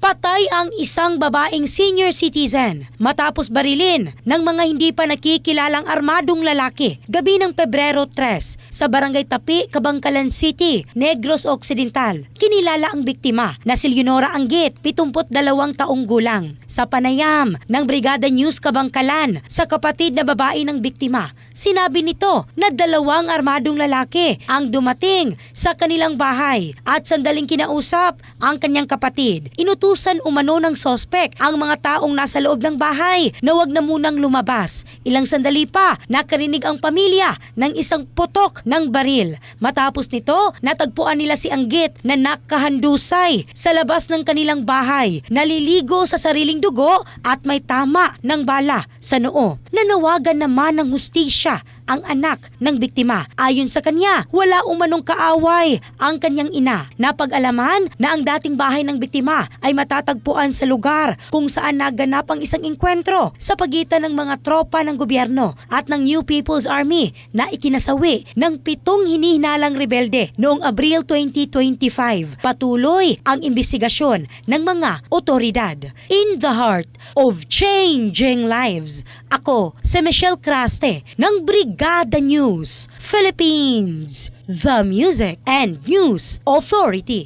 Patay ang isang babaeng senior citizen matapos barilin ng mga hindi pa nakikilalang armadong lalaki gabi ng Pebrero 3 sa Barangay Tapi, Kabangkalan City, Negros Occidental. Kinilala ang biktima na si Leonora Anggit, 72 taong gulang. Sa panayam ng Brigada News Kabangkalan sa kapatid na babae ng biktima, sinabi nito na 2 armadong lalaki ang dumating sa kanilang bahay at sandaling kinausap ang kanyang kapatid. Inutusan umano ng sospek ang mga taong nasa loob ng bahay na wag na munang lumabas. Ilang sandali pa, nakarinig ang pamilya ng isang putok ng baril. Matapos nito, natagpuan nila si Anggit na nakahandusay sa labas ng kanilang bahay, naliligo sa sariling dugo at may tama ng bala sa noo. Nanawagan naman ng hustisya ang anak ng biktima. Ayon sa kanya, wala umanong kaaway ang kanyang ina. Napag-alaman na ang dating bahay ng biktima ay matatagpuan sa lugar kung saan naganap ang isang engkwentro sa pagitan ng mga tropa ng gobyerno at ng New People's Army na ikinasawi ng 7 hinihinalang rebelde noong Abril 2025. Patuloy ang investigasyon ng mga otoridad. In the heart of changing lives, ako si Michelle Craste ng Brigada News Philippines, the Music and News Authority.